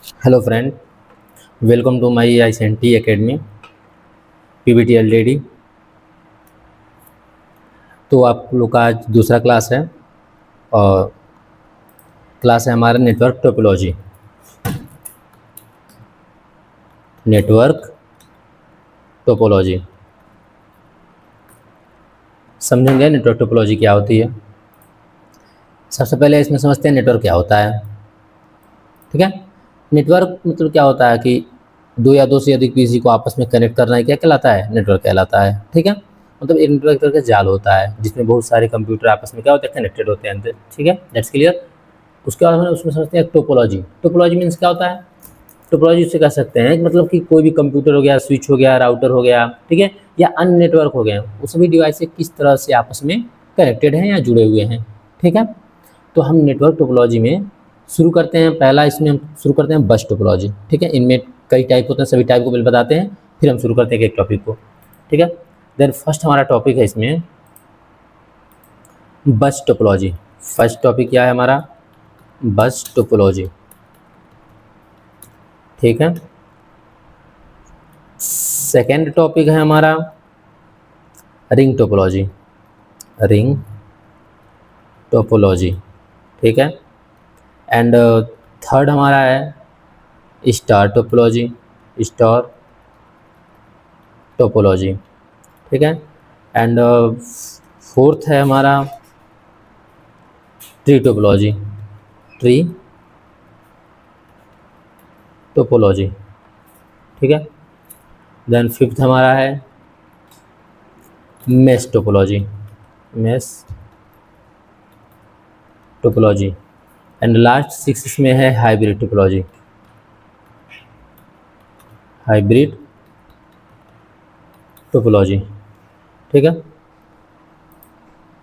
Hello friend, welcome to my ICNT academy PBT LTD। तो आप लोग का आज दूसरा क्लास है और क्लास है हमारा नेटवर्क टोपोलॉजी। नेटवर्क टोपोलॉजी समझेंगे नेटवर्क टोपोलॉजी क्या होती है। सबसे पहले इसमें समझते हैं नेटवर्क क्या होता है। ठीक है, नेटवर्क मतलब क्या होता है कि दो या दो से अधिक पीसी को आपस में कनेक्ट करना, क्या कहलाता है? नेटवर्क कहलाता है। ठीक है, मतलब एक नेटवर्क का जाल होता है जिसमें बहुत सारे कंप्यूटर आपस में क्या होते हैं, कनेक्टेड होते हैं। ठीक है, दैट्स क्लियर। उसके बाद हम उसमें समझते हैं टोपोलॉजी। टोपोलॉजी मीन्स क्या होता है? टोपोलॉजी उससे कह सकते हैं मतलब कि कोई भी कंप्यूटर हो गया, स्विच हो गया, राउटर हो गया, ठीक है, या अन्य नेटवर्क हो गए, वो सभी डिवाइस किस तरह से आपस में कनेक्टेड हैं या जुड़े हुए हैं। ठीक है, तो हम नेटवर्क टोपोलॉजी में शुरू करते हैं। पहला इसमें हम शुरू करते हैं बस टोपोलॉजी। ठीक है, इनमें कई टाइप होते हैं, सभी टाइप को पहले बताते हैं, फिर हम शुरू करते हैं एक टॉपिक को। ठीक है, देन फर्स्ट हमारा टॉपिक है इसमें बस टोपोलॉजी। फर्स्ट टॉपिक क्या है हमारा? बस टोपोलॉजी। ठीक है, सेकेंड टॉपिक है हमारा रिंग टोपोलॉजी। रिंग टोपोलॉजी, ठीक है। एंड थर्ड हमारा है स्टार टोपोलॉजी। स्टार टोपोलॉजी, ठीक है। एंड फोर्थ है हमारा ट्री टोपोलॉजी। ट्री टोपोलॉजी, ठीक है। देन फिफ्थ हमारा है mesh topology. Mesh topology. And last six इसमें है हाइब्रिड टोपोलॉजी। हाइब्रिड टोपोलॉजी, ठीक है।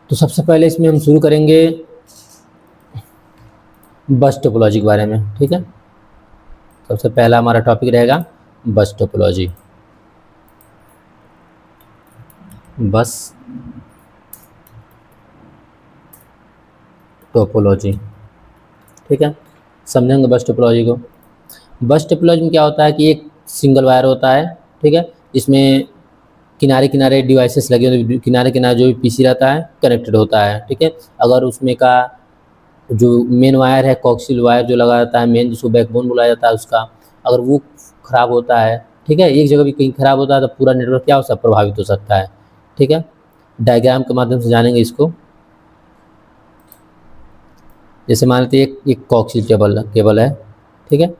तो सबसे पहले इसमें हम शुरू करेंगे बस टोपोलॉजी के बारे में। ठीक है, सबसे पहला हमारा टॉपिक रहेगा बस टोपोलॉजी। बस टोपोलॉजी, ठीक है, समझेंगे बस टोपोलॉजी को। बस टोपोलॉजी में क्या होता है कि एक सिंगल वायर होता है, ठीक है, इसमें किनारे किनारे डिवाइसेस लगे होते हैं, किनारे किनारे जो भी पीसी रहता है कनेक्टेड होता है। ठीक है, अगर उसमें का जो मेन वायर है, कॉक्सियल वायर जो लगा रहता है मेन, जिसको बैकबोन बुलाया जाता है उसका, अगर वो खराब होता है, ठीक है, एक जगह भी कहीं खराब होता है तो पूरा नेटवर्क क्या हो सकता, प्रभावित हो सकता है। ठीक है, डायग्राम के माध्यम से जानेंगे इसको। जैसे मान लेते हैं एक कॉक्सियल केबल है, ठीक है,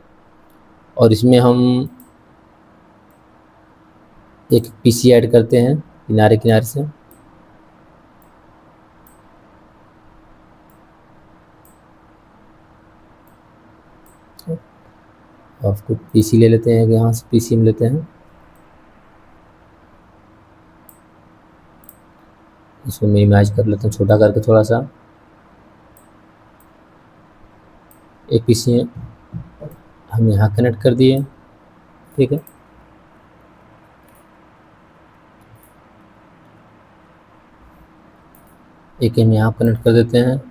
और इसमें हम एक पीसी ऐड करते हैं किनारे किनारे से। और कुछ पीसी ले लेते हैं, यहाँ से पीसी में लेते हैं, इसको मिनिमाइज कर लेते हैं छोटा करके थोड़ा सा। एक पीसी हम यहाँ कनेक्ट कर दिए, ठीक है। एक हम यहाँ कनेक्ट कर देते हैं,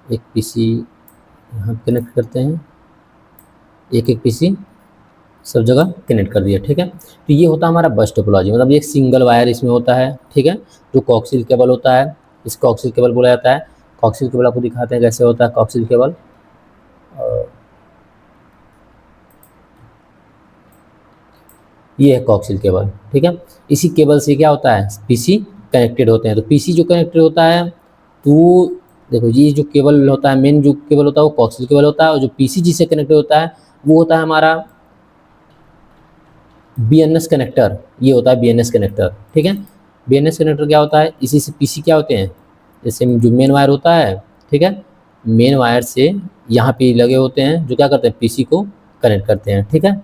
एक पीसी यहाँ कनेक्ट करते हैं, एक एक पीसी सब जगह कनेक्ट कर दिया। ठीक है, तो ये होता है हमारा बस टोपोलॉजी, मतलब एक सिंगल वायर इसमें होता है। ठीक है, जो कॉक्सियल केबल होता है, इस कॉक्सियल केबल बोला जाता है। कॉक्सियल केबल आपको दिखाते हैं कैसे होता है कॉक्सियल केबल। ये है कॉक्सियल केबल, ठीक है। इसी केबल से क्या होता है, पीसी कनेक्टेड होते हैं। तो पीसी जो कनेक्टेड होता है तो देखो, ये जो केबल होता है, मेन जो केबल होता है वो कॉक्सियल केबल होता है, और जो पीसी जिससे कनेक्टेड होता है वो होता है हमारा BNS कनेक्टर। ये होता है BNS कनेक्टर, ठीक है। BNS कनेक्टर क्या होता है, इसी से पीसी क्या होते हैं, जैसे जो मेन वायर होता है, ठीक है, मेन वायर से यहाँ पे लगे होते हैं जो क्या करते हैं, पीसी को कनेक्ट करते हैं। ठीक है,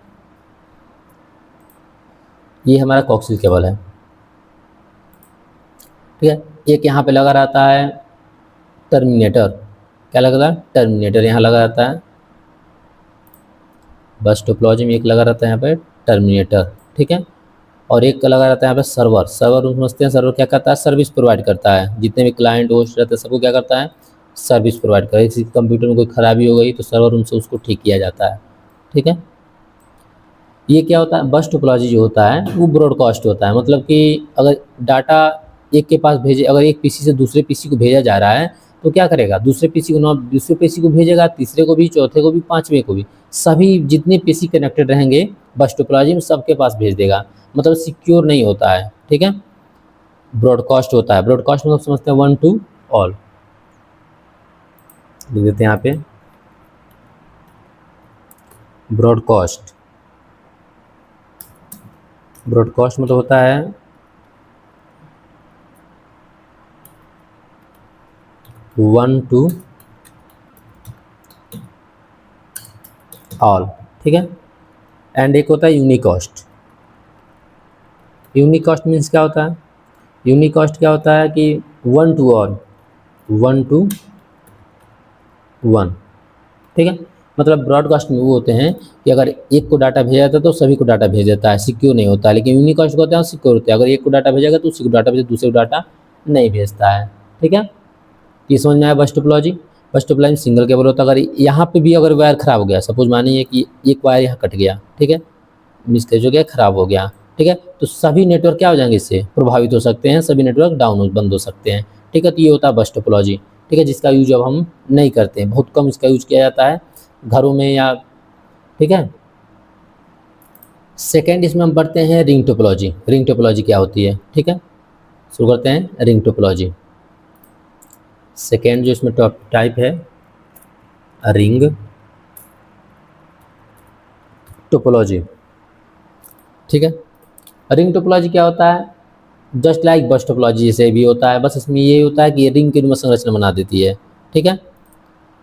ये हमारा कॉक्सियल केबल है, ठीक है। एक यहाँ पे लगा रहता है टर्मिनेटर। क्या लगा है, टर्मिनेटर यहाँ लगा रहता है। बस टोपोलॉजी में एक लगा रहता है यहाँ पे टर्मिनेटर, ठीक है। और एक का लगा रहता है यहाँ पे सर्वर। सर्वर समझते हैं, सर्वर क्या करता है, सर्विस प्रोवाइड करता है। जितने भी क्लाइंट होस्ट रहते हैं सबको क्या करता है, सर्विस प्रोवाइड करता है। किसी कंप्यूटर में कोई खराबी हो गई तो सर्वर उनसे उसको ठीक किया जाता है। ठीक है। ये क्या होता है, बस टोपोलॉजी जो होता है वो ब्रॉडकास्ट होता है, मतलब कि अगर डाटा एक के पास भेजे, अगर एक पीसी से दूसरे पीसी को भेजा जा रहा है तो क्या करेगा, दूसरे पीसी को ना दूसरे पीसी को भेजेगा, तीसरे को भी, चौथे को भी, पांचवें को भी, सभी जितने पीसी कनेक्टेड रहेंगे बस टोपोलॉजी में सबके पास भेज देगा, मतलब सिक्योर नहीं होता है। ठीक है, ब्रॉडकास्ट होता है। ब्रॉडकास्ट मतलब समझते हैं वन टू ऑल, लिख देते हैं यहाँ पे ब्रॉडकास्ट। ब्रॉडकास्ट मतलब होता है वन टू ऑल। ठीक है, एंड एक होता है यूनिकास्ट। यूनिकास्ट मीन्स क्या होता है, यूनिकास्ट क्या होता है कि one two all, one two one. ठीक है, मतलब ब्रॉडकास्ट में वो होते हैं कि अगर एक को डाटा भेजा जाता है तो सभी को डाटा भेज देता है, सिक्योर नहीं होता है। लेकिन यूनिकास्ट को होता है सिक्योर होता है, अगर एक को डाटा भेजेगा तो उसी को डाटा भेजे, दूसरे को डाटा नहीं भेजता है। ठीक है, ये समझ में आया बस टोपोलॉजी। बस टोपोलॉजी में सिंगल केबल होता है, अगर यहाँ पे भी अगर वायर खराब हो गया, सपोज मानिए कि एक वायर यहाँ कट गया, ठीक है, मिसकैच हो गया, खराब हो गया, ठीक है, तो सभी नेटवर्क क्या हो जाएंगे, इससे प्रभावित हो सकते हैं, सभी नेटवर्क डाउन बंद हो सकते हैं। ठीक है, तो ये होता है बस टोपोलॉजी। ठीक है, जिसका यूज अब हम नहीं करते हैं, बहुत कम इसका यूज किया जाता है घरों में या, ठीक है। सेकेंड इसमें हम पढ़ते हैं रिंग टोपोलॉजी। रिंग टोपोलॉजी क्या होती है, ठीक है, शुरू करते हैं रिंग टोपोलॉजी। सेकेंड जो इसमें टॉप टाइप है रिंग टोपोलॉजी। ठीक है, रिंग टोपोलॉजी क्या होता है, जस्ट लाइक बस टोपोलॉजी जैसे भी होता है, बस इसमें ये होता है कि ये रिंग के रूप में संरचना बना देती है। ठीक है,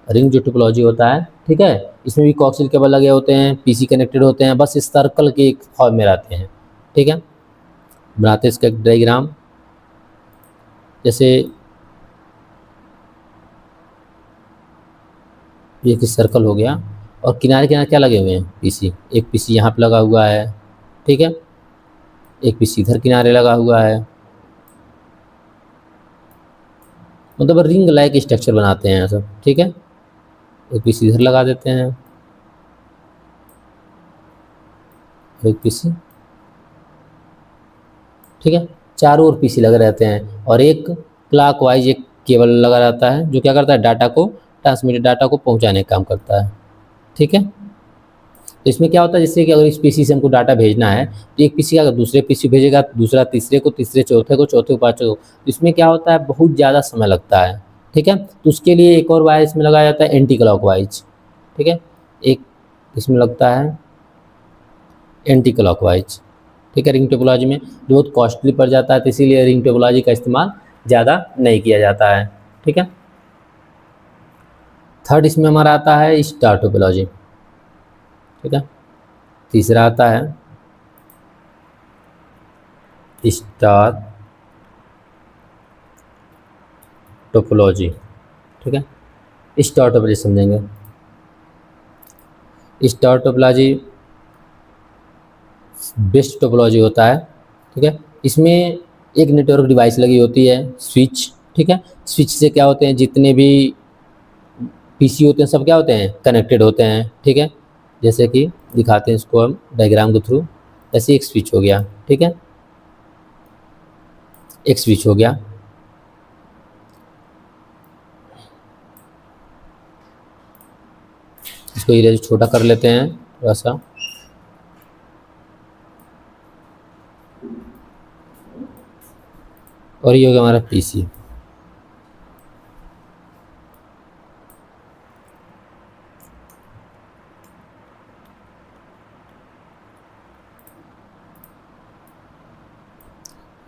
रिंग जो टोपोलॉजी होता है, ठीक है, इसमें भी कोएक्सियल केबल लगे होते हैं, पीसी कनेक्टेड होते हैं, बस इस सर्कल के एक फॉर्म में रहते हैं। ठीक है, बनाते हैं इसका एक डायग्राम, जैसे ये किस सर्कल हो गया, और किनारे किनारे क्या लगे हुए हैं, पीसी। एक पीसी यहाँ पे लगा हुआ है, ठीक है, एक पीसी इधर किनारे लगा हुआ है, मतलब रिंग लाइक स्ट्रक्चर बनाते हैं सब। ठीक है, एक पीसी इधर लगा देते हैं, एक पीसी, ठीक है, चारों ओर पीसी लगे रहते हैं, और एक क्लॉकवाइज एक केबल लगा रहता है जो क्या करता है, डाटा को, ट्रांसमिटेड डाटा को पहुंचाने का काम करता है। ठीक है, तो इसमें क्या होता है, जैसे कि अगर इस पीसी से हमको डाटा भेजना है तो एक पीसी का अगर दूसरे पीसी भेजेगा, दूसरा तीसरे को, तीसरे चौथे को, चौथे को पाँचवें को, तो इसमें क्या होता है, बहुत ज़्यादा समय लगता है। ठीक है, तो उसके लिए एक और वायर इसमें लगाया जाता है एंटी क्लॉकवाइज। ठीक है, एक इसमें लगता है एंटी क्लॉकवाइज। ठीक है, रिंग टोपोलॉजी में जो बहुत कॉस्टली पड़ जाता है, तो इसीलिए रिंग टोपोलॉजी का इस्तेमाल ज़्यादा नहीं किया जाता है। ठीक है, थर्ड इसमें हमारा आता है स्टार टोपोलॉजी। ठीक है, तीसरा आता है स्टार टोपोलॉजी। ठीक है, स्टार टोपोलॉजी समझेंगे। स्टार टोपोलॉजी बेस्ट टोपोलॉजी होता है। ठीक है, इसमें एक नेटवर्क डिवाइस लगी होती है, स्विच। ठीक है, स्विच से क्या होते हैं, जितने भी पीसी होते हैं सब क्या होते हैं, कनेक्टेड होते हैं। ठीक है, जैसे कि दिखाते हैं इसको हम डायग्राम के थ्रू, ऐसे एक स्विच हो गया, ठीक है, एक स्विच हो गया, इसको इरेज छोटा कर लेते हैं थोड़ा सा, और ये हो गया हमारा पीसी।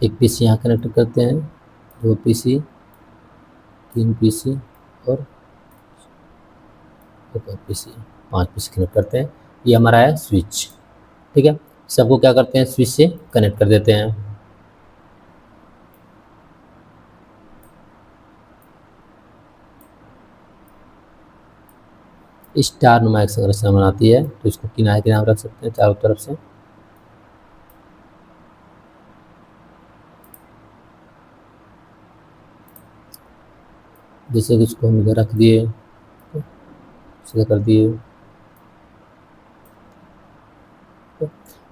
एक पीसी यहाँ कनेक्ट करते हैं, दो पीसी, तीन पीसी, और एक और पीसी, पांच पीसी कनेक्ट करते हैं। ये हमारा है स्विच। ठीक है, सबको क्या करते हैं, स्विच से कनेक्ट कर देते हैं। स्टार नुमा एक संरचना बनाती है, तो इसको किनारे किनारे रख सकते हैं चारों तरफ से। जैसे कि इसको हम इधर रख दिए, सीधा कर दिए,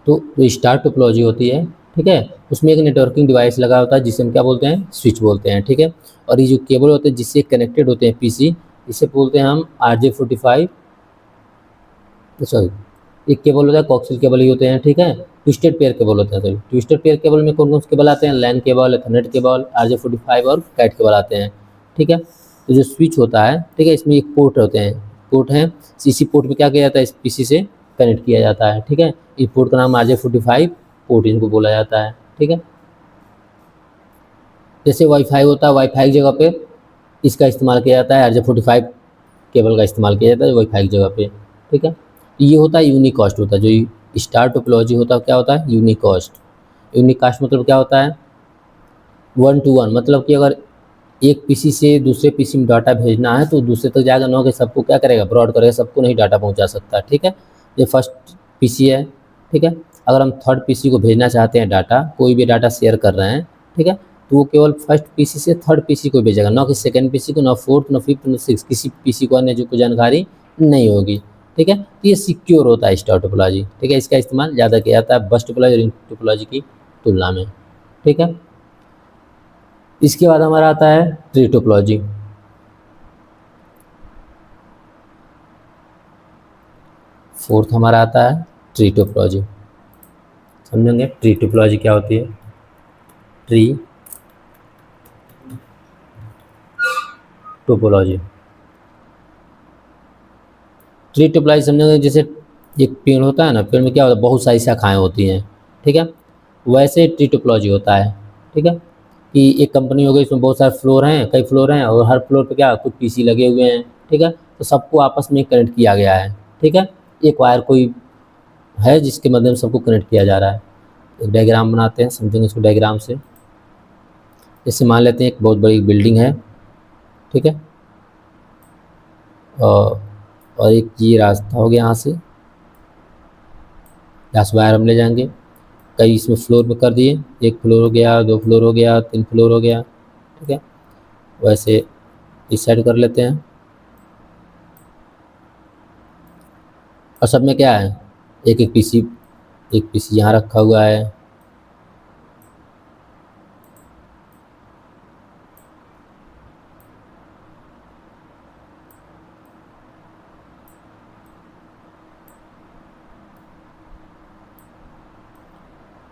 तो स्टार टोपोलॉजी होती है, ठीक है, उसमें एक नेटवर्किंग डिवाइस लगा होता है जिसे हम क्या बोलते हैं, स्विच बोलते हैं, ठीक है। और ये जो केबल होते हैं जिससे कनेक्टेड होते हैं पीसी, इसे बोलते हैं हम RJ45, सॉरी, एक केबल होता है कोक्सियल केबल ही होते हैं, ठीक है। ट्विस्टेड पेयर केबल होते हैं, सभी ट्विस्टेड पेयर केबल में कौन कौन से केबल आते हैं, LAN cable, Ethernet cable, RJ45 और कैट केबल आते हैं, ठीक है। तो जो स्विच होता है, ठीक है, इसमें एक पोर्ट होते हैं, पोर्ट हैं, इसी पोर्ट में क्या किया जाता है, इस पीसी से कनेक्ट किया जाता है, ठीक है। इस पोर्ट का नाम RJ45 पोर्ट इनको बोला जाता है, ठीक है। जैसे वाईफाई होता है, वाईफाई की जगह पे इसका इस्तेमाल किया जाता है, RJ45 केबल का इस्तेमाल किया जाता है वाईफाई की जगह पे, ठीक है। ये होता है यूनिकॉस्ट होता है, जो स्टार टोपोलॉजी होता है क्या होता है, यूनिकॉस्ट। यूनिकास्ट मतलब क्या होता है, 1 to 1, मतलब कि अगर एक पीसी से दूसरे पीसी में डाटा भेजना है तो दूसरे तक जाएगा, ना कि सबको क्या करेगा, ब्रॉड करेगा, सबको नहीं डाटा पहुंचा सकता, ठीक है। ये फर्स्ट पीसी है, ठीक है। अगर हम थर्ड पीसी को भेजना चाहते हैं डाटा, कोई भी डाटा शेयर कर रहे हैं, ठीक है, तो वो केवल फर्स्ट पीसी से थर्ड पीसी को भेजेगा, ना कि सेकंड पीसी को, ना फोर्थ, ना फिफ्थ, ना सिक्स, किसी पीसी को अन्य जो को जानकारी नहीं होगी, ठीक है। तो ये सिक्योर होता है स्टार टोपोलॉजी, ठीक है। इसका इस्तेमाल ज़्यादा किया जाता है बस टोपोलॉजी और रिंग टोपोलॉजी की तुलना में, ठीक है। इसके बाद हमारा आता है ट्री टोपोलॉजी। फोर्थ हमारा आता है ट्री टोपोलॉजी। समझेंगे ट्री टोपोलॉजी क्या होती है, ट्री टोपोलॉजी। ट्री टोपोलॉजी समझेंगे, जैसे एक पेड़ होता है ना, पेड़ में क्या होता है, बहुत सारी शाखाएं होती हैं, ठीक है, वैसे ट्री टोपोलॉजी होता है, ठीक है। कि एक कंपनी हो गई, इसमें बहुत सारे फ्लोर हैं, कई फ्लोर हैं, और हर फ्लोर पे क्या कुछ पीसी लगे हुए हैं, ठीक है, तो सबको आपस में कनेक्ट किया गया है, ठीक है। एक वायर कोई है जिसके माध्यम से सबको कनेक्ट किया जा रहा है। एक डायग्राम बनाते हैं, समझेंगे इसको डायग्राम से। जैसे मान लेते हैं एक बहुत बड़ी बिल्डिंग है, ठीक है, और एक ये रास्ता हो गया, यहाँ से वायर हम ले जाएंगे, कई इसमें फ्लोर में कर दिए, एक फ्लोर हो गया, 2 फ्लोर हो गया, 3 फ्लोर हो गया, ठीक है। वैसे इस साइड कर लेते हैं, और सब में क्या है, एक एक पीसी यहाँ रखा हुआ है,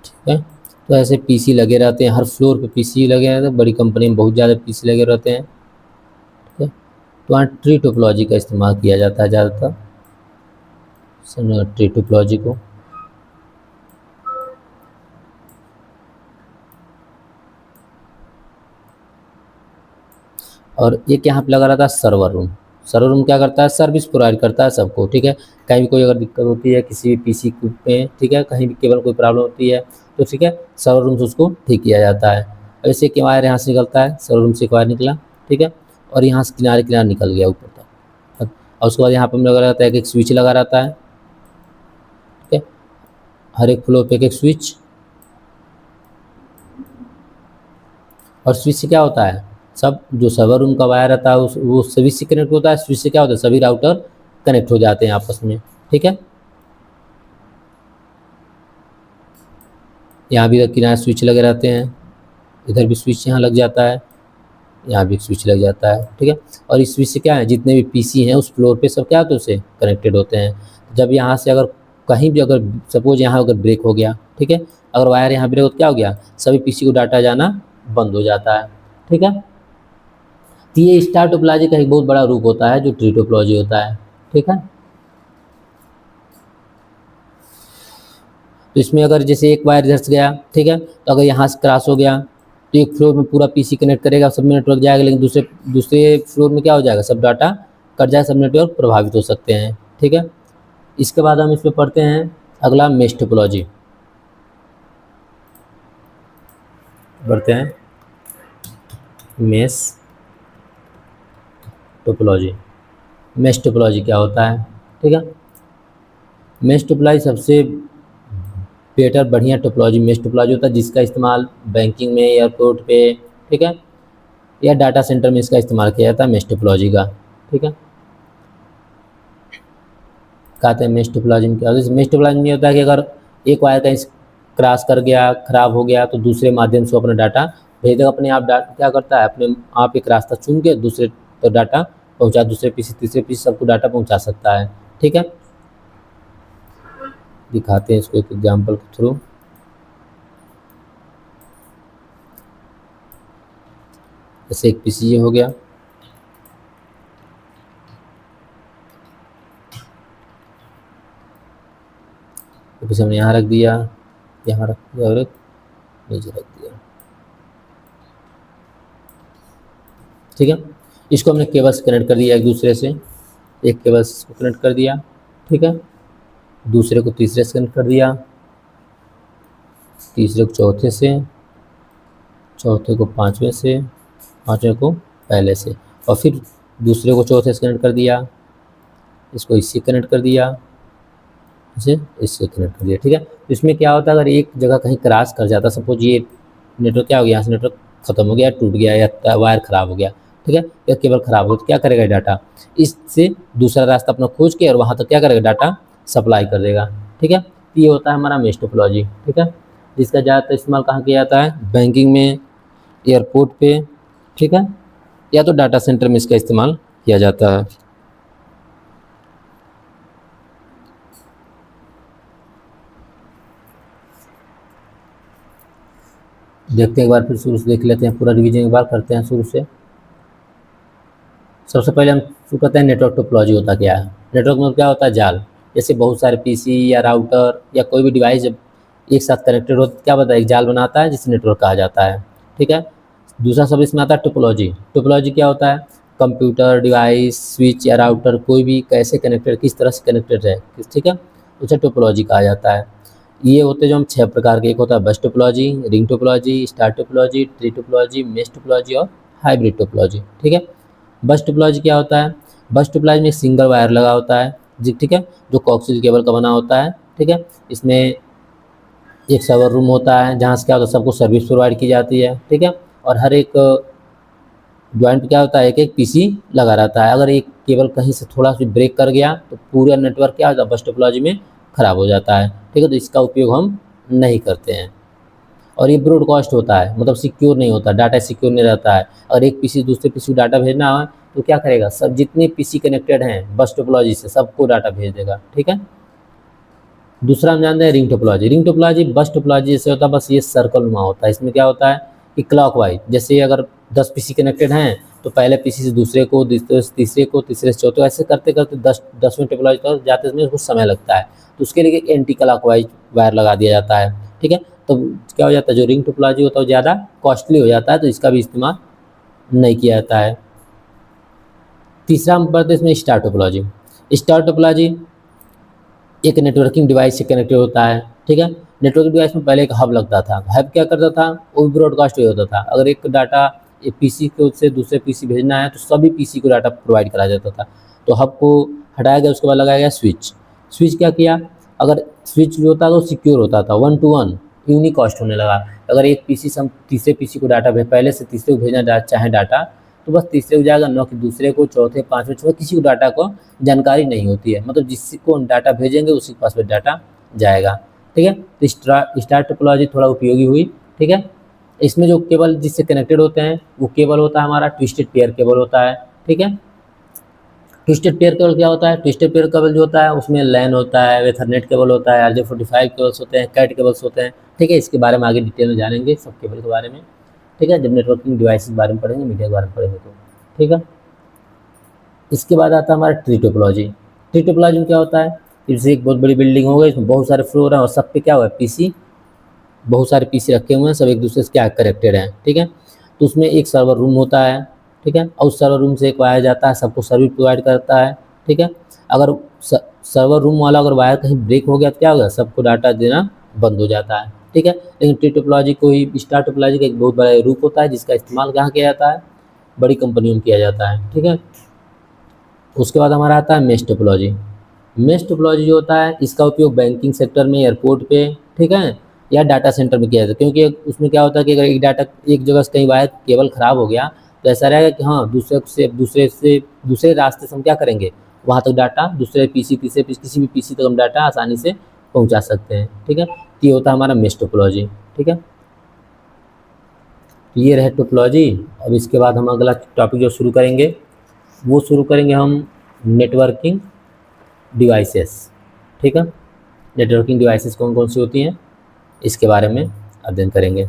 ठीक है। तो ऐसे पीसी लगे रहते हैं, हर फ्लोर पे पीसी लगे रहते हैं, बड़ी कंपनी में बहुत ज़्यादा पीसी लगे रहते हैं, ठीक है। तो वहाँ ट्री टोपोलॉजी का इस्तेमाल किया जाता है ज़्यादातर, समझो ट्री टोपोलॉजी को। और एक यहाँ पे लगा रहता है सर्वर रूम। सर्वर रूम क्या करता है, सर्विस प्रोवाइड करता है सबको, ठीक है। कहीं भी कोई अगर दिक्कत होती है किसी भी पीसी पे, ठीक है, कहीं भी केवल कोई प्रॉब्लम होती है तो ठीक है, सर्वर रूम से उसको ठीक किया जाता है। ऐसे एक वायर यहाँ से निकलता है, सर्वर रूम से एक वायर निकला, ठीक है, और यहाँ से किनारे किनारे निकल गया ऊपर तक, और उसके बाद यहाँ पर लगा रहता है एक स्विच लगा रहता है, ठीक है, हर एक फ्लोर पे एक स्विच। और स्विच से क्या होता है, सब जो सर्वर रूम का वायर रहता है वो स्विच से कनेक्ट होता है, स्विच से क्या होता है, सभी राउटर कनेक्ट हो जाते हैं आपस में, ठीक है। यहाँ भी किनारे स्विच लगे रहते हैं, इधर भी स्विच यहाँ लग जाता है, यहाँ भी स्विच लग जाता है, ठीक है। और इस स्विच से क्या है, जितने भी पीसी हैं उस फ्लोर पे सब क्या होते हैं, उससे कनेक्टेड होते हैं। जब यहाँ से अगर कहीं भी अगर सपोज यहाँ अगर ब्रेक हो गया, ठीक है, अगर वायर यहाँ ब्रेक हो तो क्या हो गया, सभी पीसी को डाटा जाना बंद हो जाता है, ठीक है। तो ये स्टार टोपोलॉजी का एक बहुत बड़ा रूप होता है जो ट्री टोपोलॉजी होता है, ठीक है। तो इसमें अगर जैसे एक वायर इधर से गया, ठीक है, तो अगर यहाँ से क्रॉस हो गया तो एक फ्लोर में पूरा पीसी कनेक्ट करेगा, सब में नेटवर्क जाएगा, लेकिन दूसरे दूसरे फ्लोर में क्या हो जाएगा, सब डाटा कट जाएगा, सब नेटवर्क प्रभावित हो सकते हैं, ठीक है। इसके बाद हम इसमें पढ़ते हैं अगला मेश टोपोलॉजी, पढ़ते हैं मेश टोपोलॉजी। मेश टोपोलॉजी क्या होता है, ठीक है। मेश टोपोलॉजी सबसे बेटर बढ़िया टोपोलॉजी मेश टोपोलॉजी होता है, जिसका इस्तेमाल बैंकिंग में, एयरपोर्ट पे, ठीक है, या डाटा सेंटर में इसका इस्तेमाल किया जाता है मेश टोपोलॉजी का, ठीक है। कहते हैं मेश टोपोलॉजी में क्या होता है, मेश टोपोलॉजी में होता है कि अगर एक वायर कहीं क्रॉस कर गया, खराब हो गया, तो दूसरे माध्यम से अपना डाटा भेज देगा। अपने आप डाटा क्या करता है, अपने आप एक रास्ता चुन के दूसरे तो डाटा पहुंचा, दूसरे पीसी तीसरे पीसी सबको डाटा पहुंचा सकता है। ठीक है, दिखाते हैं इसको एक एग्जाम्पल के थ्रू। जैसे एक पीसी ये हो गया, तो पीसी हमने यहाँ रख दिया, यहाँ रख दिया और एक नीचे रख दिया। ठीक है, इसको हमने केबल से कनेक्ट कर दिया एक दूसरे से, एक केबल को कनेक्ट कर दिया। ठीक है, दूसरे को तीसरे से कनेक्ट कर दिया, तीसरे को चौथे से, चौथे को पाँचवें से, पाँचवें को पहले से, और फिर दूसरे को चौथे से कनेक्ट कर दिया, इसको इससे कनेक्ट कर दिया, इसे इससे कनेक्ट कर दिया। ठीक है, तो इसमें क्या होता है, अगर एक जगह कहीं क्रॉस कर जाता, सपोज ये नेटवर्क क्या हो गया, यहाँ से नेटवर्क खत्म हो गया, टूट गया, या वायर ख़राब हो गया, ठीक है, या केबल ख़राब हो गया, तो क्या करेगा डाटा, इससे दूसरा रास्ता अपना खोज के और वहाँ तक क्या करेगा, डाटा सप्लाई कर देगा। ठीक है, तो ये होता है हमारा मेश टोपोलॉजी। ठीक है, जिसका ज़्यादातर इस्तेमाल कहाँ किया जाता है, बैंकिंग में, एयरपोर्ट पे, ठीक है, या तो डाटा सेंटर में इसका इस्तेमाल किया जाता है। देखते हैं एक बार फिर शुरू से देख लेते हैं, पूरा रिवीजन एक बार करते हैं शुरू से। सबसे पहले हम शुरू करते हैं नेटवर्क टोपोलॉजी होता क्या है। नेटवर्क में क्या होता है, जाल। जैसे बहुत सारे पीसी या राउटर या कोई भी डिवाइस जब एक साथ कनेक्टेड हो तो क्या बताए, एक जाल बनाता है जिसे नेटवर्क कहा जाता है। ठीक है, दूसरा शब्द इसमें आता है टोपोलॉजी। टोपोलॉजी क्या होता है, कंप्यूटर डिवाइस, स्विच या राउटर कोई भी कैसे कनेक्टेड, किस तरह से कनेक्टेड है, ठीक है, उसे टोपोलॉजी कहा जाता है। ये होते हैं जो हम 6 प्रकार के, एक होता है बस topology, ring topology, star topology, tree topology, mesh topology और हाइब्रिड टोपोलॉजी। ठीक है, बस टोपोलॉजी क्या होता है, बस टोपोलॉजी में सिंगल वायर लगा होता है जी, ठीक है, जो कोएक्सियल केबल का बना होता है। ठीक है, इसमें एक सर्वर रूम होता है जहाँ से क्या होता है, सबको सर्विस प्रोवाइड की जाती है। ठीक है, और हर एक ज्वाइंट पे क्या होता है, एक एक पीसी लगा रहता है। अगर एक केबल कहीं से थोड़ा सा ब्रेक कर गया तो पूरा नेटवर्क क्या होता है, बस टोपोलॉजी में ख़राब हो जाता है। ठीक है, तो इसका उपयोग हम नहीं करते हैं। और ये ब्रॉडकास्ट होता है, मतलब सिक्योर नहीं होता, डाटा सिक्योर नहीं रहता है। अगर एक पीसी दूसरे पीसी को डाटा भेजना हो तो क्या करेगा, सब जितने पीसी कनेक्टेड हैं बस टोपोलॉजी से सबको डाटा भेज देगा। ठीक है, दूसरा हम जानते हैं रिंग टोपोलॉजी। रिंग टोपोलॉजी बस टोपोलॉजी जैसे होता है, बस ये सर्कल नुमा होता है। इसमें क्या होता है कि क्लॉकवाइज, जैसे अगर 10 पीसी कनेक्टेड हैं तो पहले पीसी से दूसरे को, दूसरे से तीसरे को, तीसरे से चौथे, ऐसे करते करते 10वें टोपोलॉजी तक जाते में कुछ समय लगता है। तो उसके लिए एक एंटी क्लॉकवाइज वायर लगा दिया जाता है। ठीक है, तो क्या हो जाता है, जो रिंग टोपोलॉजी होता है वो ज़्यादा कॉस्टली हो जाता है, तो इसका भी इस्तेमाल नहीं किया जाता है। तीसरा हम पढ़ते हैं इसमें स्टार टोपोलॉजी। स्टार टोपोलॉजी एक नेटवर्किंग डिवाइस से कनेक्टेड होता है। ठीक है, नेटवर्किंग डिवाइस में पहले एक हब लगता था। हब क्या करता था, वो भी ब्रॉडकास्ट होता था। अगर एक डाटा एक पीसी को से दूसरे पीसी भेजना है तो सभी पीसी को डाटा प्रोवाइड कराया जाता था। तो हब को हटाया गया, उसके बाद लगाया गया स्विच। स्विच क्या किया, अगर स्विच जो होता था वो सिक्योर होता था, 1 to 1 यूनिकॉस्ट होने लगा। अगर एक पीसी से हम तीसरे पीसी को डाटा पहले से तीसरे को भेजना चाहें डाटा, तो बस तीसरे को जाएगा, न कि दूसरे को, चौथे, पाँचवें, छठवें, किसी को डाटा को जानकारी नहीं होती है। मतलब जिसको हम डाटा भेजेंगे उसी के पास में डाटा जाएगा। ठीक है, तो स्टार टोपोलॉजी थोड़ा उपयोगी हुई। ठीक है, इसमें जो केबल जिससे कनेक्टेड होते हैं वो केबल होता है हमारा ट्विस्टेड पेयर केबल होता है। ठीक है, ट्विस्टेड पेयर केबल क्या होता है, ट्विस्टेड पेयर केबल जो होता है उसमें लैन होता है, एथरनेट केबल होता है, RJ45 केबल्स होते हैं, कैट केबल्स होते हैं। ठीक है, इसके बारे में आगे डिटेल में जानेंगे सब केबल के बारे में। ठीक है, जब नेटवर्किंग डिवाइस के बारे में पढ़ेंगे, मीडिया के बारे में पढ़ेंगे तो। ठीक है, इसके बाद आता है हमारा ट्री टोपोलॉजी। ट्री टोपोलॉजी में क्या होता है, जैसे एक बहुत बड़ी बिल्डिंग हो गई, इसमें बहुत सारे फ्लोर हैं और सब पे क्या हुआ है, पीसी, बहुत सारे पीसी रखे हुए हैं, सब एक दूसरे से क्या कनेक्टेड हैं। ठीक है, तो उसमें एक सर्वर रूम होता है। ठीक है, और उस सर्वर रूम से एक वायर जाता है, सबको सर्विस प्रोवाइड करता है। ठीक है, अगर सर्वर रूम वाला अगर वायर कहीं ब्रेक हो गया तो क्या होगा, सबको डाटा देना बंद हो जाता है। ठीक है, लेकिन ट्री टोपोलॉजी को ही, स्टार टोपोलॉजी का एक बहुत बड़ा रूप होता है जिसका इस्तेमाल कहाँ किया जाता है, बड़ी कंपनियों में किया जाता है। ठीक है, उसके बाद हमारा आता है मेश टोपोलॉजी। मेश टोपोलॉजी जो होता है इसका उपयोग बैंकिंग सेक्टर में, एयरपोर्ट पे, ठीक है, या डाटा सेंटर में किया जाता है। क्योंकि उसमें क्या होता है कि अगर एक डाटा एक जगह से कहीं वायर केबल ख़राब हो गया तो ऐसा रहेगा कि हाँ दूसरे रास्ते से हम क्या करेंगे, वहाँ तक डाटा दूसरे पीसी तीसरे पीसी किसी भी पीसी तक हम डाटा आसानी से पहुंचा सकते हैं। ठीक है, तो ये होता है हमारा मेश टोपोलॉजी। ठीक है, तो ये रहे टोपोलॉजी। अब इसके बाद हम अगला टॉपिक जो शुरू करेंगे वो शुरू करेंगे हम नेटवर्किंग डिवाइसेस। ठीक है, नेटवर्किंग डिवाइसेस कौन कौन सी होती हैं इसके बारे में अध्ययन करेंगे।